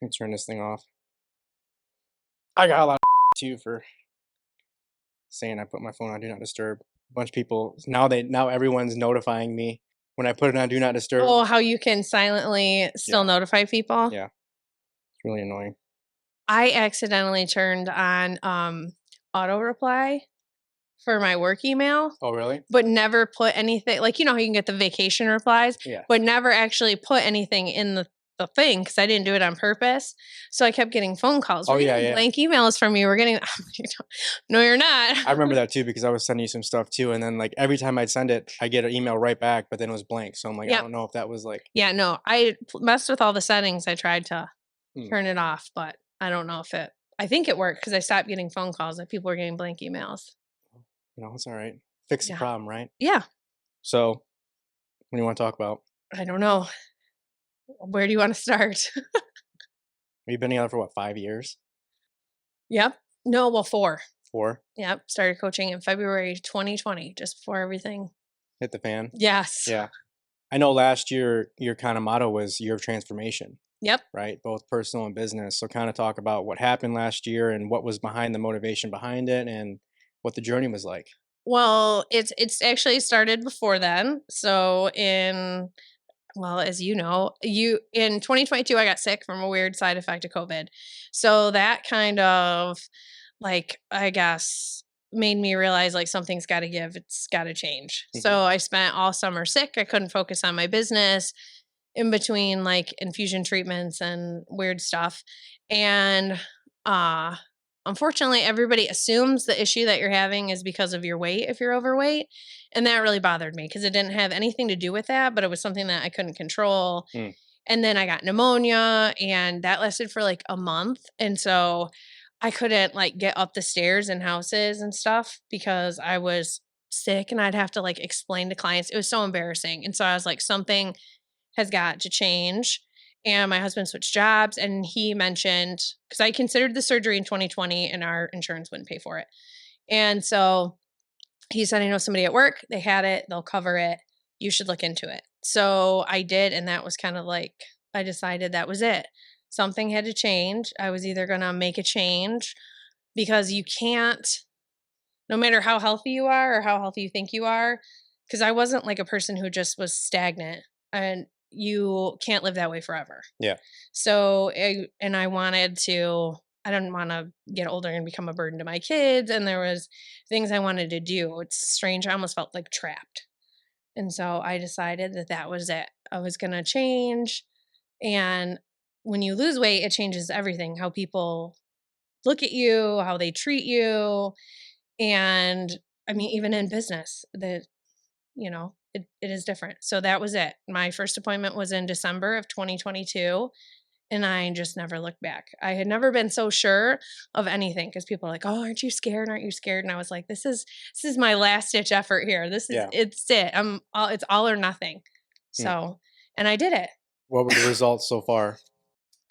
Let me turn this thing off. I got a lot of too for saying I put my phone on Do Not Disturb. A bunch of people now everyone's notifying me when I put it on Do Not Disturb. Oh, how you can silently still notify people? Yeah. It's really annoying. I accidentally turned on auto reply for my work email. Oh, really? But never put anything, like, you know how you can get the vacation replies? Yeah. But never actually put anything in the thing because I didn't do it on purpose. So I kept getting phone calls. Oh, We're getting blank emails from you. We're getting, no, you're not. I remember that too because I was sending you some stuff too. And then like every time I'd send it, I get an email right back, but then it was blank. So I'm like, I don't know if that was like. Yeah, no, I messed with all the settings. I tried to turn it off, but I don't know if I think it worked because I stopped getting phone calls that people were getting blank emails. It's all right. Fix the problem, right? Yeah. So, what do you want to talk about? I don't know. Where do you want to start? You've been together for what, 5 years? Yep. No, well, 4. 4? Yep. Started coaching in February 2020, just before everything hit the fan. Yes. Yeah. I know last year your kind of motto was year of transformation. Yep. Right? Both personal and business. So kind of talk about what happened last year and what was behind the motivation behind it and what the journey was like. Well, it's actually started before then. So as you know, in 2022 I got sick from a weird side effect of COVID. So that kind of like, I guess, made me realize like something's got to give, it's got to change. Mhm. So I spent all summer sick. I couldn't focus on my business in between like infusion treatments and weird stuff. And unfortunately, everybody assumes the issue that you're having is because of your weight if you're overweight. And that really bothered me because it didn't have anything to do with that, but it was something that I couldn't control. And then I got pneumonia and that lasted for like a month. And so I couldn't like get up the stairs in houses and stuff because I was sick and I'd have to like explain to clients. It was so embarrassing. And so I was like, something has got to change. And my husband switched jobs and he mentioned, because I considered the surgery in 2020 and our insurance wouldn't pay for it. And so he said, I know somebody at work, they had it, they'll cover it. You should look into it. So I did. And that was kind of like, I decided that was it. Something had to change. I was either going to make a change because you can't, no matter how healthy you are or how healthy you think you are, because I wasn't like a person who just was stagnant. And you can't live that way forever. Yeah. So, I wanted to, I didn't want to get older and become a burden to my kids. And there was things I wanted to do. It's strange. I almost felt like trapped. And so I decided that was it. I was going to change. And when you lose weight, it changes everything, how people look at you, how they treat you. And I mean, even in business, that, it is different. So that was it. My first appointment was in December of 2022. And I just never looked back. I had never been so sure of anything because people are like, "Oh, aren't you scared? Aren't you scared?" And I was like, "This is my last ditch effort here. It's it. It's all or nothing." So, and I did it. What were the results so far?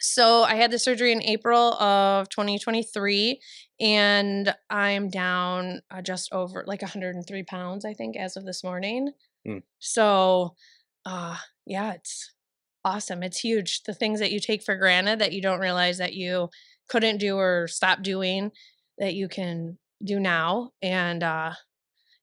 So I had the surgery in April of 2023, and I'm down just over like 103 pounds, I think, as of this morning. So, yeah, it's awesome. It's huge. The things that you take for granted that you don't realize that you couldn't do or stop doing that you can do now. And,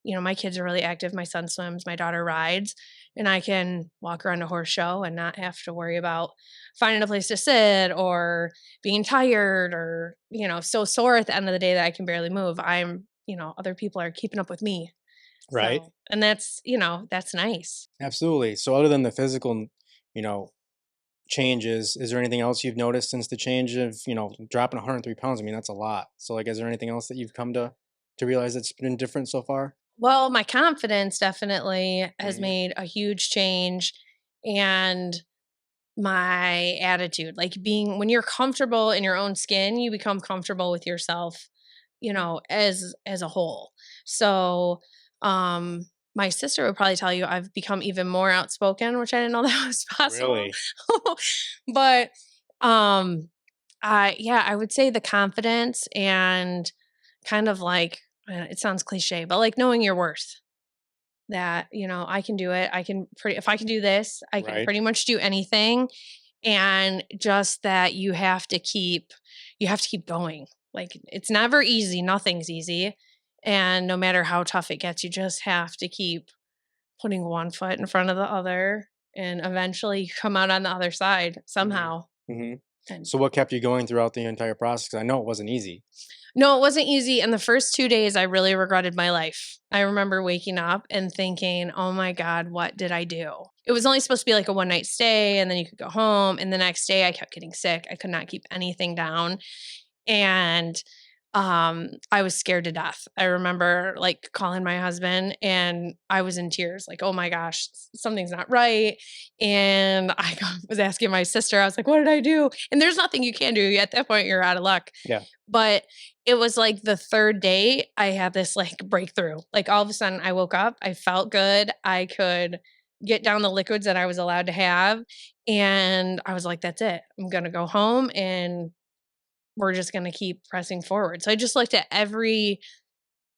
my kids are really active. My son swims, my daughter rides, and I can walk around a horse show and not have to worry about finding a place to sit or being tired or, so sore at the end of the day that I can barely move. Other people are keeping up with me. Right. So, and that's, that's nice. Absolutely. So other than the physical, changes, is there anything else you've noticed since the change of, dropping 103 pounds? I mean, that's a lot. So like, is there anything else that you've come to realize that's been different so far? Well, my confidence definitely has made a huge change, and my attitude, like when you're comfortable in your own skin, you become comfortable with yourself, as a whole. So, my sister would probably tell you I've become even more outspoken, which I didn't know that was possible. Really? But, I would say the confidence and kind of like, it sounds cliche, but like knowing your worth that, I can do it. If I can do this, I can pretty much do anything. And just that you have to keep going. Like, it's never easy, nothing's easy. And no matter how tough it gets, you just have to keep putting one foot in front of the other, and eventually you come out on the other side Mhm. somehow. Mhm. And So what kept you going throughout the entire process? 'Cause I know it wasn't easy. no, it wasn't easy. And the first 2 days, I really regretted my life. I remember waking up and thinking, "Oh my god, what did I do?" It was only supposed to be like a one night stay, and then you could go home, and the next day I kept getting sick. I could not keep anything down, and I was scared to death. I remember like calling my husband, and I was in tears, like, "Oh my gosh, something's not right." And I was asking my sister, I was like, "What did I do?" And there's nothing you can do at that point. You're out of luck. Yeah. But it was like the third day I had this like breakthrough. Like, all of a sudden I woke up, I felt good, I could get down the liquids that I was allowed to have, and I was like, "That's it. I'm gonna go home, and we're just gonna keep pressing forward." So I just looked at every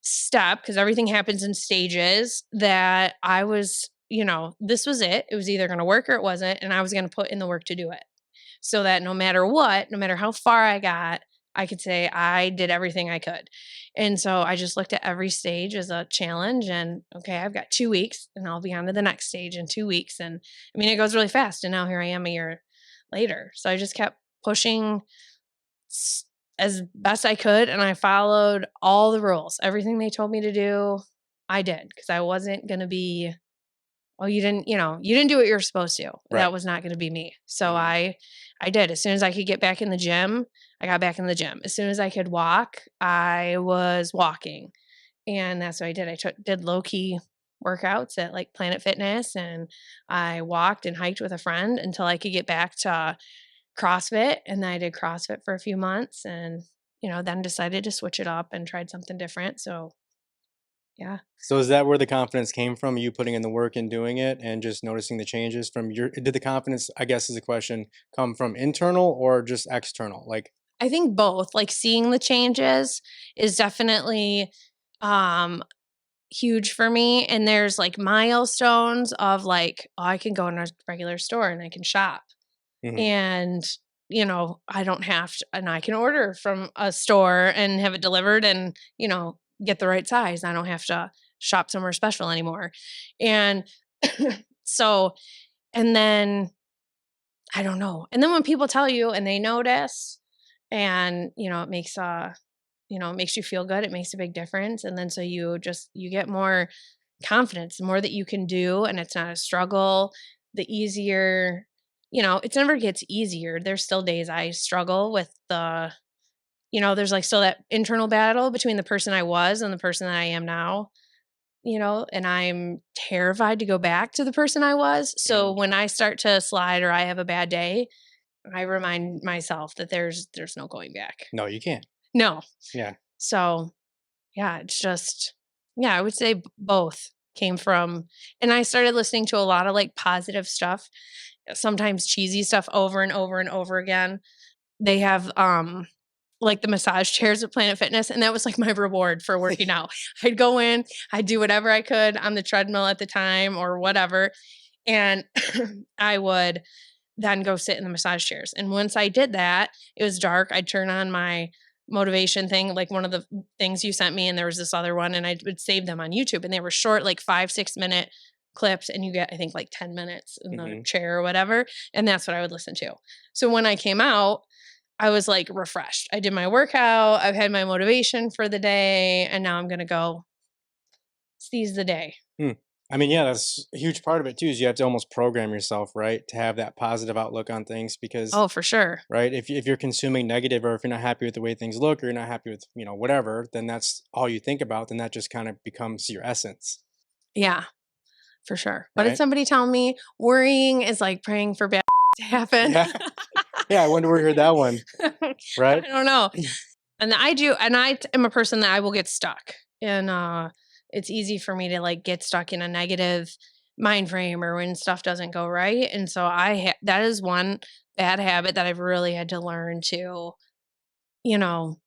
step, because everything happens in stages, that I was, this was it. It was either gonna work or it wasn't, and I was gonna put in the work to do it. So that no matter what, no matter how far I got, I could say I did everything I could. And so I just looked at every stage as a challenge, and okay, I've got 2 weeks and I'll be on to the next stage in 2 weeks. And I mean, it goes really fast. And now here I am a year later. So I just kept pushing s- as best I could, and I followed all the rules. Everything they told me to do, I did, because I wasn't going to be, "Oh, you didn't do what you were supposed to." Right. That was not gonna be me. So Mhm. I did. As soon as I could get back in the gym, I got back in the gym. As soon as I could walk, I was walking. And that's what I did. I did low key workouts at like Planet Fitness, and I walked and hiked with a friend until I could get back to CrossFit. And then I did CrossFit for a few months, and then decided to switch it up and tried something different. So yeah. So is that where the confidence came from? You putting in the work and doing it and just noticing the changes from your did the confidence, I guess is the question, come from internal or just external? Like, I think both, like, seeing the changes is definitely, um, huge for me, and there's, like, milestones of, like, oh, I can go in a regular store and I can shop, mhm, and, I don't have to, and I can order from a store and have it delivered and, get the right size. I don't have to shop somewhere special anymore, and so, and then I don't know, and then when people tell you and they notice, and, it makes you feel good, it makes a big difference, and then so you get more confidence. The more that you can do and it's not a struggle, the easier, it never gets easier. There's still days I struggle with there's, like, still that internal battle between the person I was and the person that I am now, and I'm terrified to go back to the person I was. So mhm. when I start to slide or I have a bad day, I remind myself that there's no going back. No, you can't. No. Yeah. So, yeah, it's just, yeah, I would say both came from, and I started listening to a lot of like positive stuff, sometimes cheesy stuff over and over and over again. They have like the massage chairs at Planet Fitness, and that was like my reward for working out. I'd go in, I'd do whatever I could on the treadmill at the time or whatever, and I would then go sit in the massage chairs. And once I did that, it was dark. I'd turn on my motivation thing, like one of the things you sent me, and there was this other one, and I would save them on YouTube. And they were short, like 5, 6 minute clips, and you get, I think, like 10 minutes in the Mhm. chair or whatever. And that's what I would listen to. So when I came out, I was like refreshed. I did my workout, I've had my motivation for the day, and now I'm gonna go seize the day. Hmm. I mean, yeah, that's a huge part of it too, is you have to almost program yourself, right, to have that positive outlook on things because, Oh, for sure. right, if you're consuming negative or if you're not happy with the way things look or you're not happy with, whatever, then that's all you think about, then that just kind of becomes your essence, Yeah. For sure. What did right? somebody tell me? Worrying is like praying for bad to happen. Yeah. Yeah, I wonder where you heard that one, I right? don't know. And I do, and am a person that I will get stuck. And it's easy for me to like get stuck in a negative mind frame or when stuff doesn't go right. And so that is one bad habit that I've really had to learn to, you know,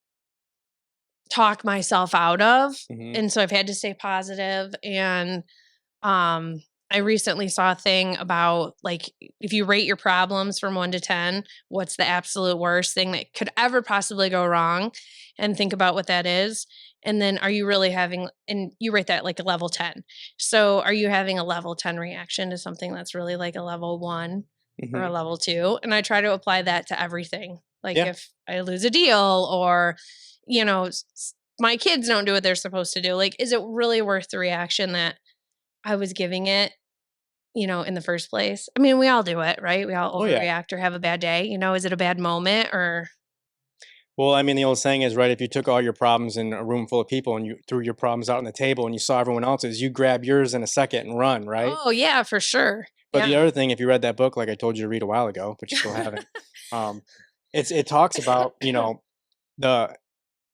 talk myself out of. Mhm. And so I've had to stay positive and I recently saw a thing about like if you rate your problems from 1 to 10, what's the absolute worst thing that could ever possibly go wrong? And think about what that is. And then are you really having, and you rate that like a level 10. So are you having a level 10 reaction to something that's really like a level 1 or a Mhm. level 2? And I try to apply that to everything. Like Yeah. if I lose a deal or, my kids don't do what they're supposed to do, like, is it really worth the reaction that I was giving it, in the first place? I mean, we all do it, right? We all Oh, yeah. overreact or have a bad day. Is it a bad moment or Well, I mean, the old saying is, right, if you took all your problems in a room full of people and you threw your problems out on the table and you saw everyone else's, you grab yours in a second and run, right? oh yeah, for sure. But the Yeah. other thing, if you read that book, like I told you to read a while ago, but you still haven't, um, it talks about, the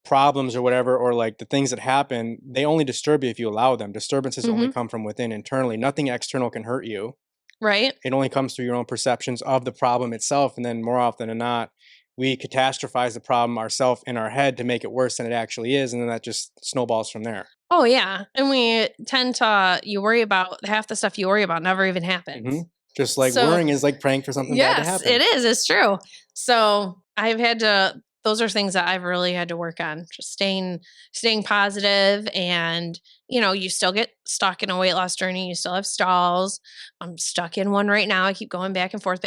problems or whatever, or like the things that happen, they only disturb you if you allow them. Disturbances only Mhm. come from within internally. Nothing external can hurt you. Right? It only comes through your own perceptions of the problem itself. And then more often than not, we catastrophize the problem ourselves in our head to make it worse than it actually is. And then that just snowballs from there. Oh yeah. And we tend to you worry about half the stuff you worry about never even Hmm. happens. Just like So worrying is like praying for something bad to yes, it happen. is. It's true. So I've had to those are things that I've really had to work on. Just staying positive and you still get stuck in a weight loss journey. You still have stalls. I'm stuck in one right now. I keep going back and forth.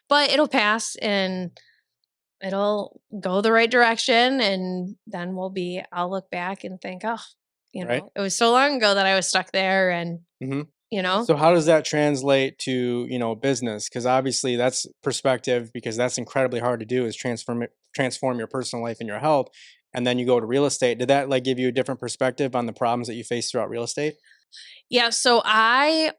But it'll pass and it'll go the right direction. And then I'll look back and think, oh, Right. it was so long ago that I was stuck there and Hmm. you know, So how does that translate to, business? Because obviously that's perspective, because that's incredibly hard to do, is transform your personal life and your health. And then you go to real estate. Did that like give you a different perspective on the problems that you face throughout real estate? yeah, so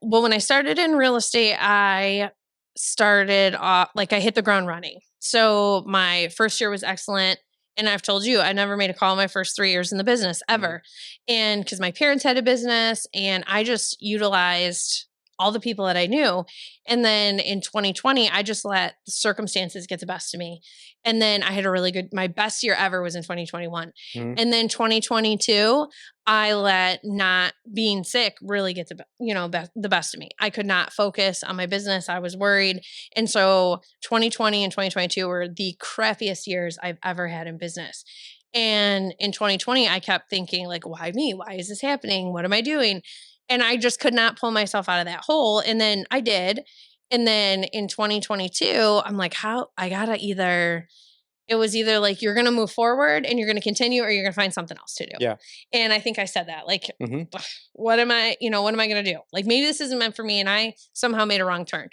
when I started in real estate, I started off like I hit the ground running. So my first year was excellent. And I've told you, I never made a call my first 3 years in the business Hmm. ever. And because my parents had a business and I just utilized all the people that I knew. And then in 2020, I just let the circumstances get the best of me. And then I had my best year ever was in 2021. Hmm. And then 2022, I let not being sick really get the best of me. I could not focus on my business. I was worried. And so 2020 and 2022 were the crappiest years I've ever had in business. And in 2020, I kept thinking like, why me? Why is this happening? What am I doing? And I just could not pull myself out of that hole. And then I did. And then in 2022, I'm like, how I gotta either it was either like you're going to move forward and you're going to continue or you're going to find something else to do. Yeah. And I think I said that like Hmm. ugh, what am I going to do? Like maybe this isn't meant for me and I somehow made a wrong turn.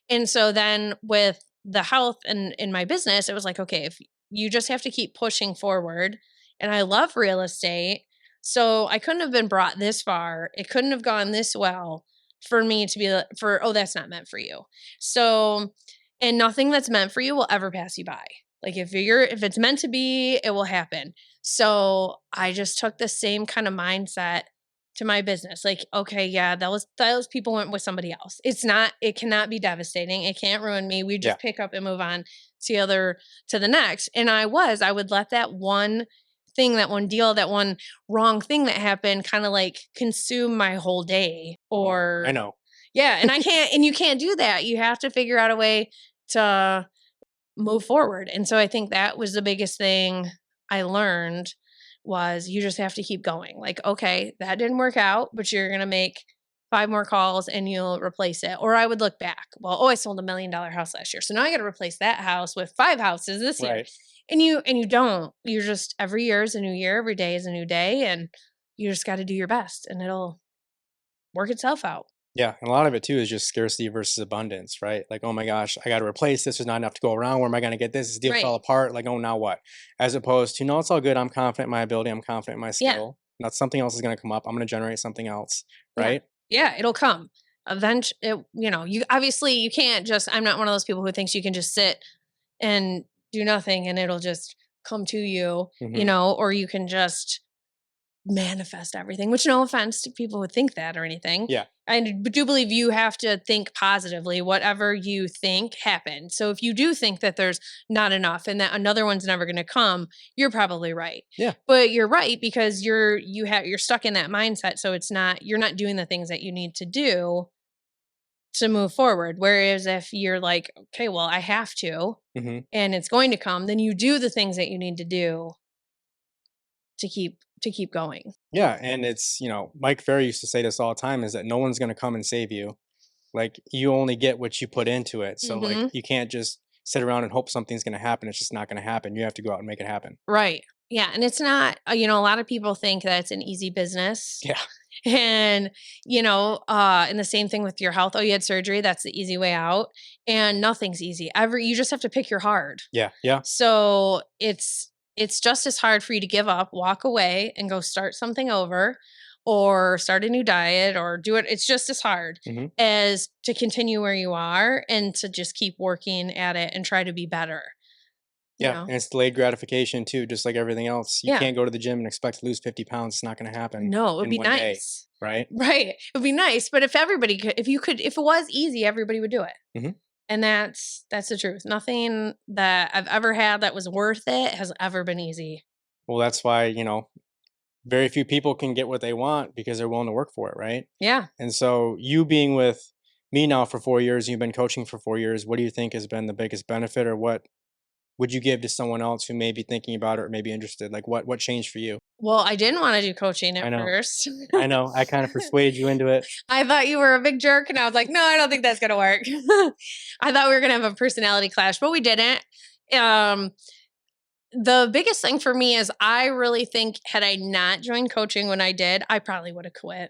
And so then with the health and in my business, it was like, okay, if you just have to keep pushing forward and I love real estate, so I couldn't have been brought this far. It couldn't have gone this well for me to be oh that's not meant for you. So and nothing that's meant for you will ever pass you by. Like if it's meant to be, it will happen. So I just took the same kind of mindset to my business. Like, okay, yeah, those people went with somebody else. It cannot be devastating. It can't ruin me. We Yeah. just pick up and move on to the next. And I would let that one thing, that one deal, that one wrong thing that happened kind of like consume my whole day Oh, I or know. yeah, and you can't do that. You have to figure out a way to move forward. And so I think that was the biggest thing I learned was you just have to keep going. Like, okay, that didn't work out, but you're going to make 5 more calls and you'll replace it. Or I would look back. Well, oh, I sold $1 million house last year. So now I got to replace that house with 5 houses this year. Right. And you don't. You're just every year is a new year, every day is a new day and you just got to do your best and it'll work itself out. Yeah, and a lot of it too is just scarcity versus abundance, right? Like, oh my gosh, I got to replace this. There's not enough to go around. Where am I going to get this? This deal fell Right. apart. Like, oh, now what? As opposed to, no, it's all good. I'm confident in my ability. I'm confident in my Yeah. skill. Now something else is going to come up. I'm going to generate something else, Yeah. right? Yeah, it'll come. You obviously you can't just I'm not one of those people who thinks you can just sit and do nothing and it'll just come to you, Hmm. or you can just manifest everything, which no offense to people who think that or anything. Yeah. I do believe you have to think positively. Whatever you think happens. So if you do think that there's not enough and that another one's never going to come, you're probably right. Yeah. But you're right because you're stuck in that mindset. So you're not doing the things that you need to do to move forward. Whereas if you're like, okay, well, I have to, Hmm. and it's going to come, then you do the things that you need to do to keep going. Yeah, and it's, Mike Ferry used to say this all the time, is that no one's going to come and save you. Like, you only get what you put into it. So like, Mhm. you can't just sit around and hope something's going to happen. It's just not going to happen. You have to go out and make it happen. Right. Yeah, and it's not, a lot of people think that it's an easy business. Yeah. And, and the same thing with your health. Oh, you had surgery, that's the easy way out. And nothing's easy. You just have to pick your hard. Yeah. Yeah. So it's just as hard for you to give up, walk away and go start something over or start a new diet or do it. It's just as hard Hmm. as to continue where you are and to just keep working at it and try to be better, you Yeah. know? And it's delayed gratification too, just like everything else. You Yeah. can't go to the gym and expect to lose 50 pounds. It's not going to happen No, it would in be one day. nice. Right. Right. It would be nice. But if everybody could, if it was easy, everybody would do it. Hmm. And that's the truth. Nothing that I've ever had that was worth it has ever been easy. Well, that's why, very few people can get what they want because they're willing to work for it. Right. Yeah. And so, you being with me now for 4 years, you've been coaching for 4 years. What do you think has been the biggest benefit, or what would you give to someone else who may be thinking about it or may be interested? Like, what changed for you? Well, I didn't want to do coaching I at know. first. I know. I kind of persuaded you into it. I thought you were a big jerk, and I was like, no, I don't think that's gonna work. I thought we were gonna have a personality clash, but we didn't. Um, the biggest thing for me is I really think had I not joined coaching when I did, I probably would have quit.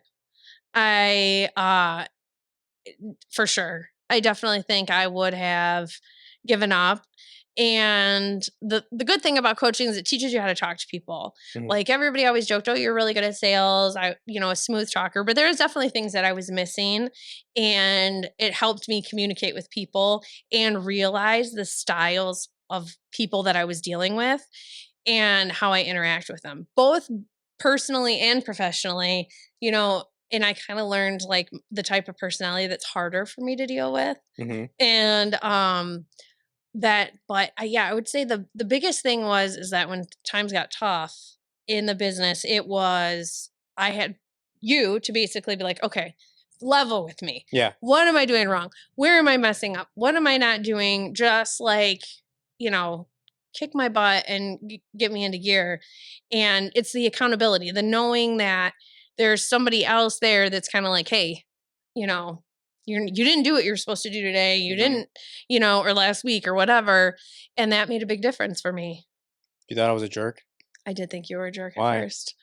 I For sure. I definitely think I would have given up. And the good thing about coaching is it teaches you how to talk to people. Mhm. Like everybody always joked, "Oh, you're really good at sales." A smooth talker, but there's definitely things that I was missing, and it helped me communicate with people and realize the styles of people that I was dealing with and how I interact with them, both personally and professionally. And I kind of learned like the type of personality that's harder for me to deal with. Mhm. And yeah, I would say the biggest thing is that when times got tough in the business, I had you to basically be like, okay, level with me. Yeah. What am I doing wrong? Where am I messing up? What am I not doing? Just like, you know, kick my butt and get me into gear. And it's the accountability, the knowing that there's somebody else there that's kind of like, hey, you know, you didn't do what you're supposed to do today. You Mhm. didn't, or last week or whatever. And that made a big difference for me. You thought I was a jerk? I did think you were a jerk at Why? first.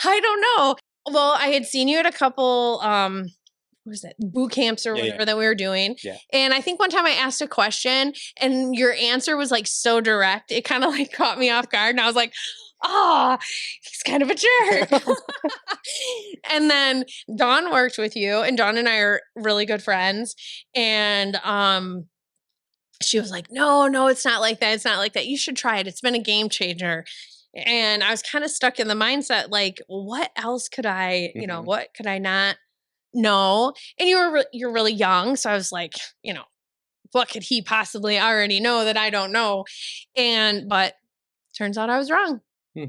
I don't know. Well, I had seen you at a couple what was that, boot camps or Yeah, yeah, whatever that we were doing. yeah. And I think one time I asked a question and your answer was like so direct. It kind of like caught me off guard. And I was like, oh, he's kind of a jerk. And then Dawn worked with you, and Dawn and I are really good friends. And she was like, no, no, it's not like that. It's not like that. You should try it. It's been a game changer. And I was kind of stuck in the mindset, like, what else could Mhm. what could I not know? And you're really young. So I was like, what could he possibly already know that I don't know? But turns out I was wrong. Hmm.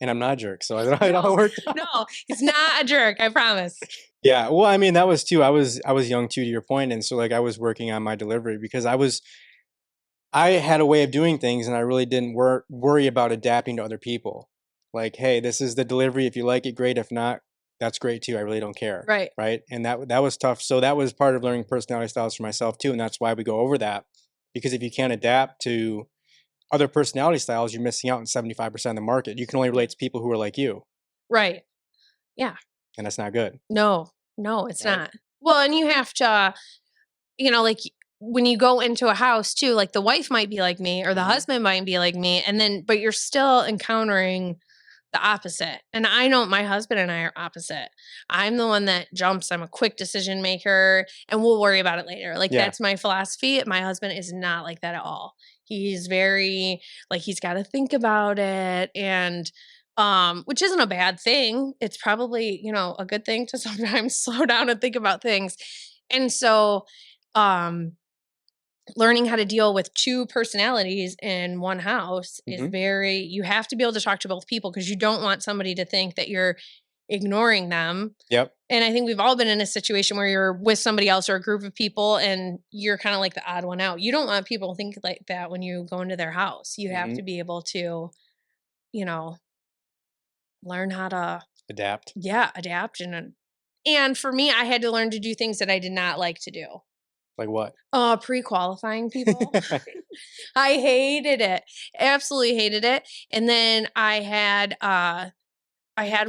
And I'm not a jerk, so it all No, worked out. no, he's not a jerk. I promise. Yeah, well, I mean, that was too. I was young too, to your point, and so like I was working on my delivery because I had a way of doing things, and I really didn't worry about adapting to other people. Like, hey, this is the delivery. If you like it, great. If not, that's great too. I really don't care, Right. right? And that was tough. So that was part of learning personality styles for myself too, and that's why we go over that. Because if you can't adapt to other personality styles, you're missing out on 75% of the market. You can only relate to people who are like you, Right. Yeah. and that's not good, No, no, it's right? not. Well, and you have to, like when you go into a house too, like the wife might be like me or the Mhm. husband might be like me. And then, but you're still encountering the opposite. And I know my husband and I are opposite. I'm the one that jumps. I'm a quick decision maker and we'll worry about it later. Like Yeah. that's my philosophy. My husband is not like that at all. He's very like he's got to think about it and which isn't a bad thing. It's probably, a good thing to sometimes slow down and think about things. And so um learning how to deal with two personalities in one house is Mhm. you have to be able to talk to both people because you don't want somebody to think that you're ignoring them. Yep. And I think we've all been in a situation where you're with somebody else or a group of people and you're kind of like the odd one out. You don't want people to think like that when you go into their house. You have Hmm. to be able to, you know, learn how to, Adapt. yeah, adapt. And for me, I had to learn to do things that I did not like to do. Like what? Pre-qualifying people. I hated it. Absolutely hated it. And then I had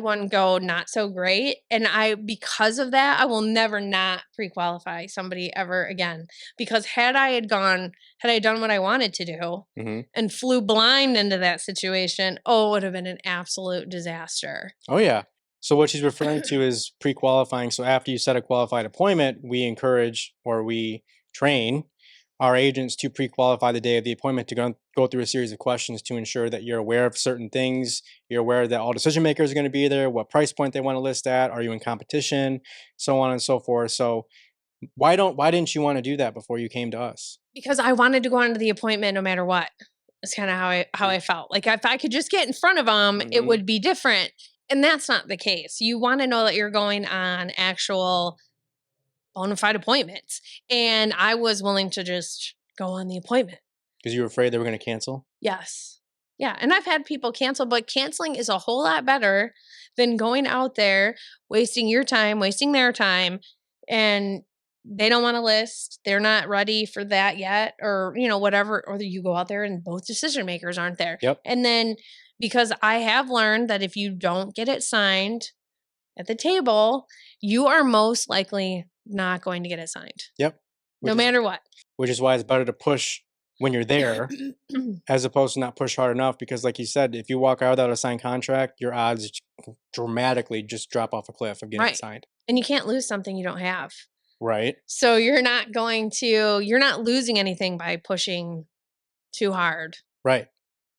one go not so great. And because of that, I will never not pre-qualify somebody ever again. Because had I done what I wanted to do Hmm. and flew blind into that situation, oh, it would have been an absolute disaster. Oh yeah. So what she's referring to is pre-qualifying. So after you set a qualified appointment, we encourage or we train our agents to pre-qualify the day of the appointment to go through a series of questions to ensure that you're aware of certain things. You're aware that all decision makers are going to be there, what price point they want to list at, are you in competition, so on and so forth. So why didn't you want to do that before you came to us? Because I wanted to go on to the appointment no matter what. That's kind of how I felt. Like if I could just get in front of them, it Mm-hmm. would be different. And that's not the case. You want to know that you're going on actual bona fide appointments. And I was willing to just go on the appointment. Because you were afraid they were going to cancel. Yes. Yeah. And I've had people cancel, but canceling is a whole lot better than going out there, wasting your time, wasting their time, and they don't want to list. They're not ready for that yet, or, whatever. Or you go out there and both decision makers aren't there. Yep. And then because I have learned that if you don't get it signed at the table, you are most likely not going to get it signed, Yep. no Which is matter what. which is why it's better to push when you're there as opposed to not push hard enough. Because, like you said, if you walk out without a signed contract, your odds dramatically just drop off a cliff of getting it Right. signed. And you can't lose something you don't have. Right. So you're not losing anything by pushing too hard. Right.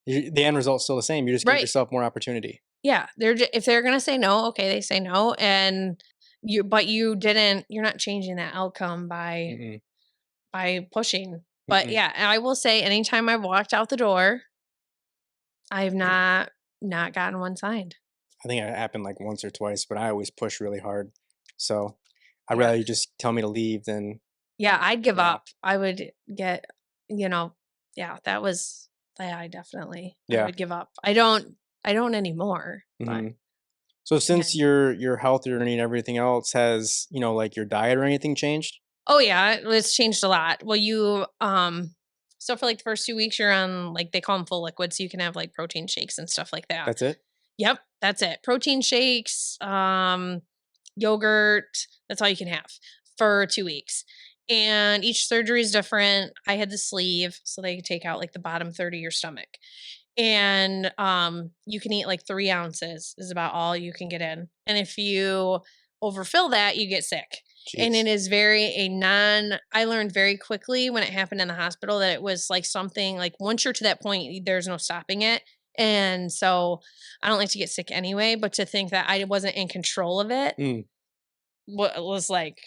The end result's still the same. You just give Right. yourself more opportunity. Yeah. If they're going to say no, okay, they say no. And you're not changing that outcome Mm-mm. by pushing. But Mm-mm. yeah, I will say anytime I've walked out the door, I've not gotten one signed. I think it happened like once or twice, but I always push really hard. So I'd Yeah. rather you just tell me to leave than, Yeah, I'd give you know, up. I would get, you know, yeah, I definitely I yeah. would give up. I don't anymore, but Hmm. So since again. your health journey and everything else has, like your diet or anything changed? Oh yeah, it's changed a lot. Well, so for like the first 2 weeks you're on, like, they call them full liquid, so you can have like protein shakes and stuff like that. That's it? Yep, that's it. Protein shakes, yogurt, that's all you can have for 2 weeks. And each surgery is different. I had the sleeve, so they could take out like the bottom third of your stomach. And you can eat like 3 ounces is about all you can get in. And if you overfill that, you get sick. And it Jeez. is I learned very quickly when it happened in the hospital that it was like something like once you're to that point, there's no stopping it. And so I don't like to get sick anyway, but to think that I wasn't in control of it Mm, was like,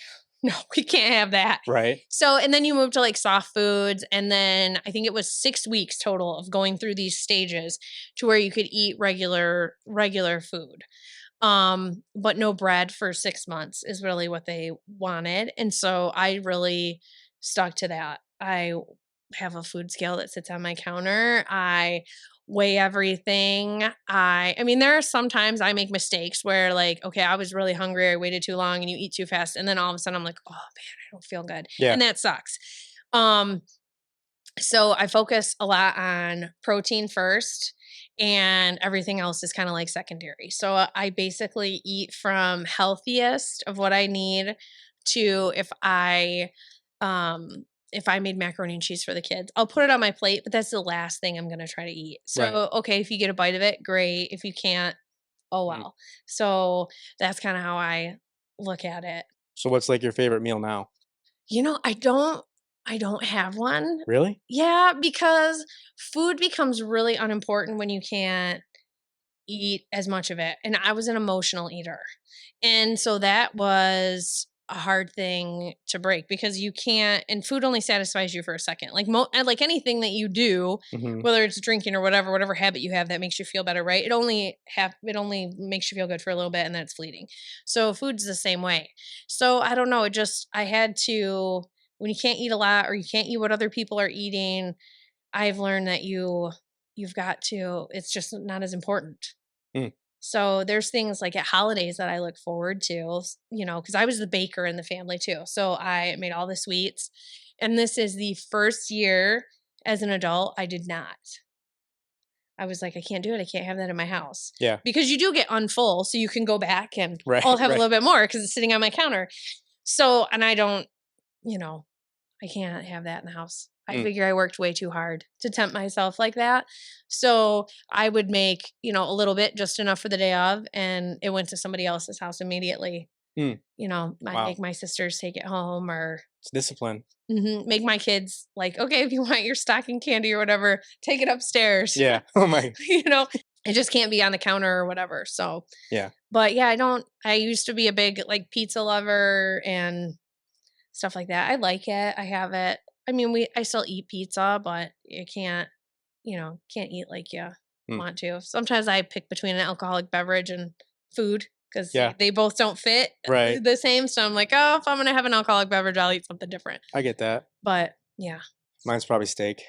no, we can't have that. right. So, and then you move to like soft foods. And then I think it was 6 weeks total of going through these stages to where you could eat regular food. But no bread for 6 months is really what they wanted. And so I really stuck to that. I have a food scale that sits on my counter. I weigh everything. I mean, there are sometimes I make mistakes where, like, okay, I was really hungry, I waited too long, and you eat too fast, and then all of a sudden I'm like, oh man, I don't feel good. Yeah. And that sucks. Um, so I focus a lot on protein first, and everything else is kind of like secondary. So I basically eat from healthiest of what I need to if I made macaroni and cheese for the kids, I'll put it on my plate, but that's the last thing I'm going to try to eat. Right. So okay, if you get a bite of it, great. If you can't, oh Mm. well. So that's kind of how I look at it. So what's like your favorite meal now? I don't have one. Really? Yeah, because food becomes really unimportant when you can't eat as much of it. And I was an emotional eater. And so that was a hard thing to break because you can't, and food only satisfies you for a second. Like like anything that you do, Mhm. whether it's drinking or whatever habit you have that makes you feel better, right? It only makes you feel good for a little bit and then it's fleeting. So food's the same way. So I don't know, I had to, when you can't eat a lot or you can't eat what other people are eating, I've learned that you've got to, it's just not as important. Mm. So there's things like at holidays that I look forward to, because I was the baker in the family too. So I made all the sweets. And this is the first year as an adult I did not. I was like, I can't do it. I can't have that in my house. Yeah. Because you do get unfull. So you can go back and Right, I'll have a right. little bit more because it's sitting on my counter. So, and I don't, you know, I can't have that in the house. I Mm. figure I worked way too hard to tempt myself like that. So I would make, a little bit, just enough for the day of, and it went to somebody else's house immediately. Mm. I'd Wow. make my sisters take it home or It's discipline. make my kids like, okay, if you want your stocking candy or whatever, take it upstairs. Yeah. Oh my. It just can't be on the counter or whatever. So, Yeah. but yeah, I used to be a big like pizza lover and stuff like that. I like it. I have it. I mean, I still eat pizza, but you can't eat like you Mm. want to. Sometimes I pick between an alcoholic beverage and food because Yeah. they both don't fit Right. the same. So I'm like, oh, if I'm gonna have an alcoholic beverage, I'll eat something different. I get that. But yeah, Mine's probably steak.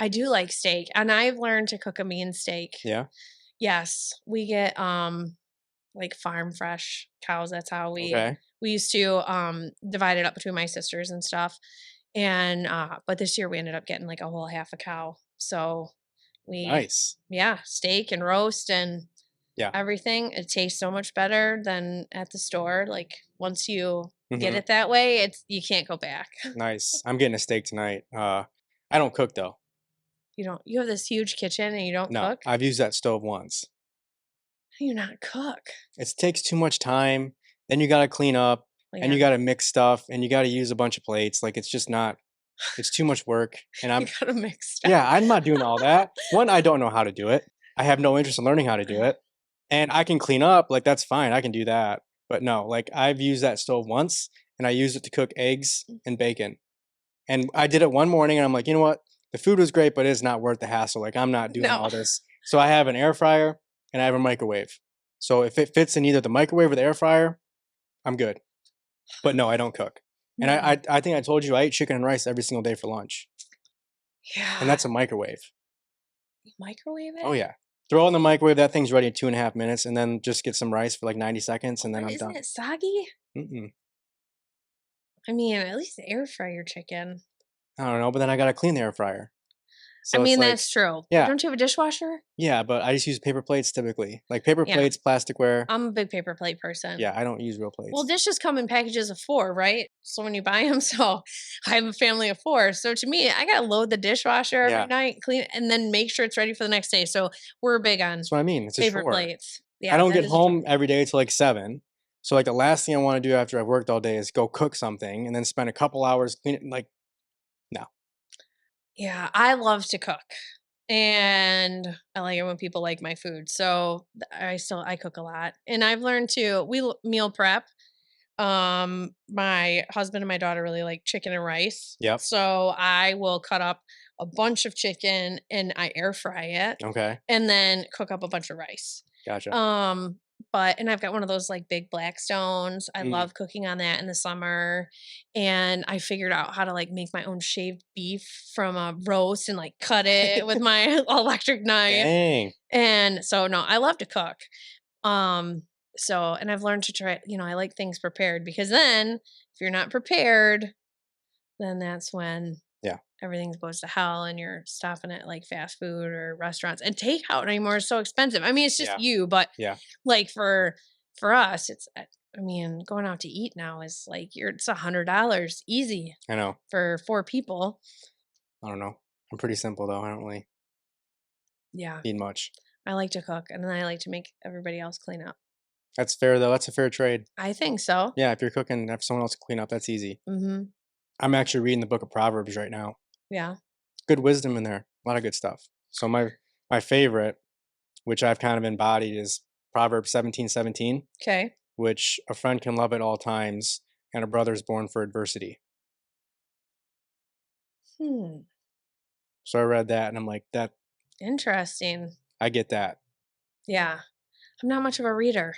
I do like steak, and I've learned to cook a mean steak. Yeah. Yes, we get like farm fresh cows. That's how Okay. we used to divide it up between my sisters and stuff. And but this year we ended up getting like a whole half a cow. So we Nice. yeah, steak and roast and Yeah. everything. It tastes so much better than at the store. Like once you get Mhm. it that way, you can't go back. Nice. I'm getting a steak tonight. I don't cook though. You have this huge kitchen and you don't No, cook? I've used that stove once. How do you not cook? It takes too much time. Then you gotta clean up, Well, and yeah, you gotta mix stuff, and you gotta use a bunch of plates. Like it's just not. It's too much work, and you I'm gotta mix stuff. yeah. I'm not doing all that. One, I don't know how to do it. I have no interest in learning how to do it, and I can clean up. Like that's fine. I can do that. But no, like I've used that stove once, and I used it to cook eggs and bacon. And I did it one morning, and I'm like, you know what? The food was great, but it's not worth the hassle. Like I'm not doing No. all this. So I have an air fryer and I have a microwave. So if it fits in either the microwave or the air fryer, I'm good. But no, I don't cook. And No. I think I told you I eat chicken and rice every single day for lunch, and Yeah. that's a microwave. You microwave Oh it? yeah, throw it in the microwave. That thing's ready in 2.5 minutes, and then just get some rice for like 90 seconds, and then But I'm isn't done. it soggy? Mm-mm. I mean, at least air fry your chicken. I don't know, but then I gotta clean the air fryer. I So it's mean, like, that's true. yeah, Don't you have a dishwasher? yeah, but I just use paper plates typically, like paper Yeah, plates, plasticware. I'm a big paper plate person. Yeah, I don't use real Well, plates. dishes come in packages of 4, right? So when you buy them, so I have a family of 4. So to me, I gotta load the dishwasher every Yeah, night, clean it, and then make sure it's ready for the next day. So we're big on that's what I mean. It's a paper chore. plates. I Yeah, don't that get is a chore. home every day till like 7. So like the last thing I want to do after I've worked all day is go cook something and then spend a couple hours cleaning. Like no, Yeah, I love to cook. And I like it when people like my food. So I cook a lot. And I've learned to meal prep. My husband and my daughter really like chicken and rice. yep, So I will cut up a bunch of chicken and I air fry it okay, and then cook up a bunch of rice. gotcha. Um, and I've got one of those like big Blackstones. I Mm. love cooking on that in the summer. And I figured out how to like make my own shaved beef from a roast and like cut it with my electric knife. Dang, And so no, I love to cook. Um, and I've learned to try, I like things prepared because then if you're not prepared, then that's when yeah, everything goes to hell and you're stopping at like fast food or restaurants, and takeout anymore is so expensive. I mean, it's just yeah, you, but yeah. like for us, I mean, going out to eat now is like it's $100 easy I know. for 4 people. I don't know. I'm pretty simple though. I don't really Yeah, need much. I like to cook and then I like to make everybody else clean up. That's fair though. That's a fair trade. I think so. Yeah, if you're cooking, have someone else clean up. That's easy. Mm-hmm. I'm actually reading the book of Proverbs right now. Yeah. Good wisdom in there. A lot of good stuff. So my favorite, which I've kind of embodied, is Proverbs 17:17, Okay. which a friend can love at all times, and a brother is born for adversity. So I read that and I'm like, that Interesting. I get that. Yeah. I'm not much of a reader.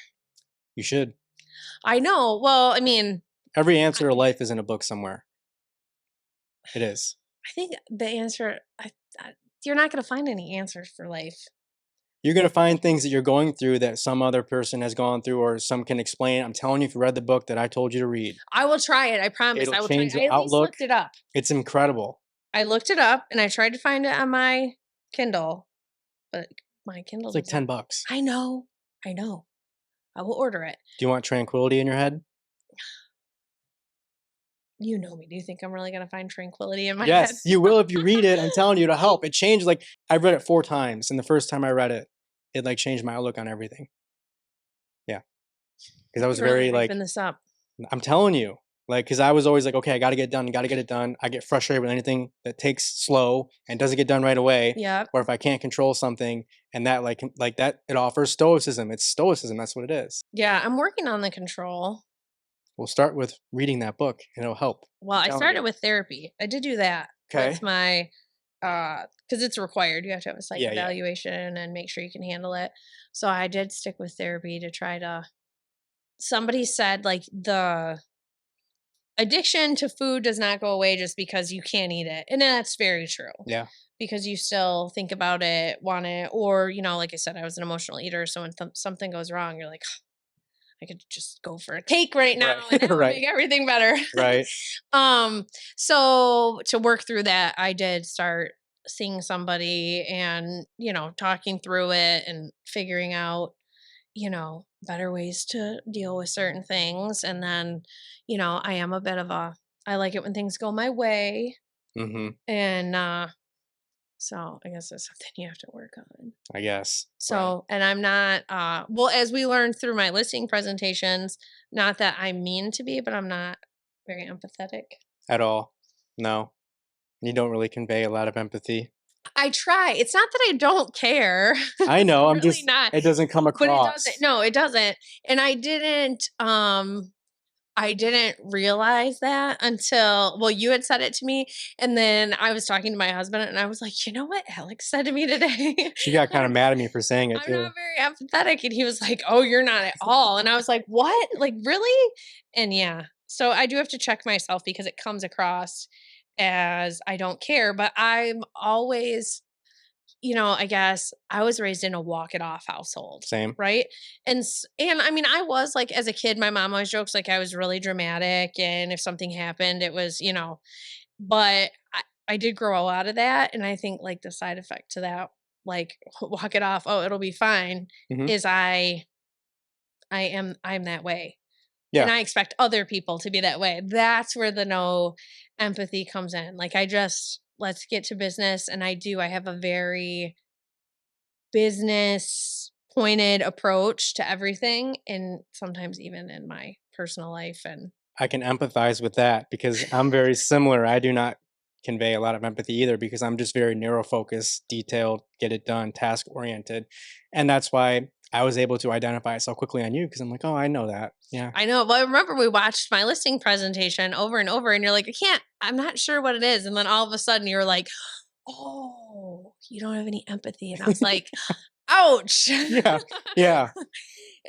You should. I know. Well, I mean, Every answer to life is in a book somewhere. It is. I think the answer, you're not going to find any answers for life. You're going to find things that you're going through that some other person has gone through or some can explain. I'm telling you, if you read the book that I told you to read, I will try it. I promise. it'll I will try. change I your at least outlook. looked it up. It's incredible. I looked it up and I tried to find it on my Kindle, but my Kindle It's like doesn't. $10. I know. I know. I will order it. Do you want tranquility in your head? You know me. Do you think I'm really going to find tranquility in my head? Yes, you will if you read it. I'm telling you, to help. It changed. Like, I've read it 4 times, and the first time I read it, it like changed my outlook on everything. Yeah, because I was Really very like, hyping this up. I'm telling you, like, because I was always like, okay, I got to get it done, got to get it done. I get frustrated with anything that takes slow and doesn't get done right away. Yeah. Or if I can't control something, and that like that, it offers stoicism. It's stoicism. That's what it is. Yeah, I'm working on the control. We'll start with reading that book, and it'll help. Well, I started with therapy. I did do that. Okay. With my because it's required. You have to have a psych Yeah. evaluation and make sure you can handle it. So I did stick with therapy to try to. Somebody said like the addiction to food does not go away just because you can't eat it, and that's very true. Yeah. Because you still think about it, want it, or like I said, I was an emotional eater. So when something goes wrong, you're like, I could just go for a cake right now and that would Right. make everything better. Right. So to work through that, I did start seeing somebody and, talking through it and figuring out, better ways to deal with certain things. And then, I am a bit of I like it when things go my way. Mm-hmm. And, so I guess that's something you have to work on. I guess. So, right. And I'm not, well, as we learned through my listing presentations, not that I mean to be, but I'm not very empathetic. At all. No. You don't really convey a lot of empathy. I try. It's not that I don't care. I know. I'm really just not. It doesn't come across. But it doesn't. No, it doesn't. And I didn't realize that until you had said it to me, and then I was talking to my husband, and I was like, you know what Alex said to me today? She got kind of mad at me for saying it I'm too. not very empathetic, and he was like, oh, you're not at all, and I was like, what? Like, really? And yeah, so I do have to check myself because it comes across as I don't care, but I'm always, I guess I was raised in a walk it off household. Same. Right. And I mean, I was like, as a kid, my mom always jokes like I was really dramatic. And if something happened, it was, but I did grow out of that. And I think like the side effect to that, like walk it off, oh, it'll be fine, is I'm that way. Yeah. And I expect other people to be that way. That's where the no empathy comes in. Like let's get to business. And I have a very business pointed approach to everything. And sometimes even in my personal life. And I can empathize with that because I'm very similar. I do not convey a lot of empathy either because I'm just very narrow focused, detailed, get it done, task oriented. And that's why I was able to identify it so quickly on you because I'm like, oh, I know that. Yeah. I know. Well, I remember we watched my listing presentation over and over, and you're like, I'm not sure what it is. And then all of a sudden you're like, oh, you don't have any empathy. And I was like, ouch. Yeah. Yeah.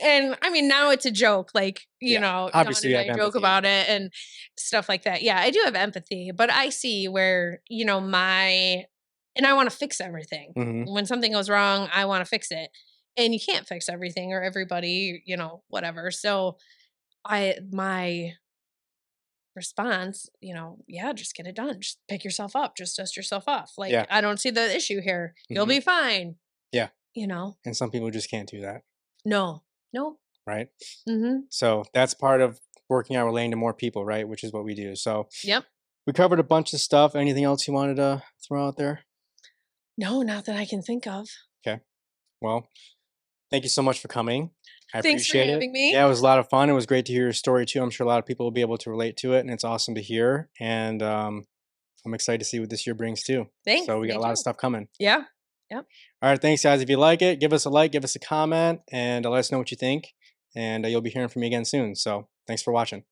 And I mean, now it's a joke, like, obviously I joke about it and stuff like that. Yeah, I do have empathy, but I see where, and I want to fix everything. Mm-hmm. When something goes wrong, I want to fix it. And you can't fix everything or everybody, whatever. So my response, just get it done. Just pick yourself up. Just dust yourself off. Like, I don't see the issue here. You'll be fine. Yeah. And some people just can't do that. No. Right. Mm-hmm. So that's part of working out relating to more people, right? Which is what we do. So yep. We covered a bunch of stuff. Anything else you wanted to throw out there? No, not that I can think of. Okay. Well, thank you so much for coming. I Thanks appreciate for having me. Yeah, it was a lot of fun. It was great to hear your story too. I'm sure a lot of people will be able to relate to it, and it's awesome to hear. And I'm excited to see what this year brings too. Thanks. So we got a lot of stuff coming. Yeah. Yep. All right. Thanks, guys. If you like it, give us a like, give us a comment, and let us know what you think. And you'll be hearing from me again soon. So thanks for watching.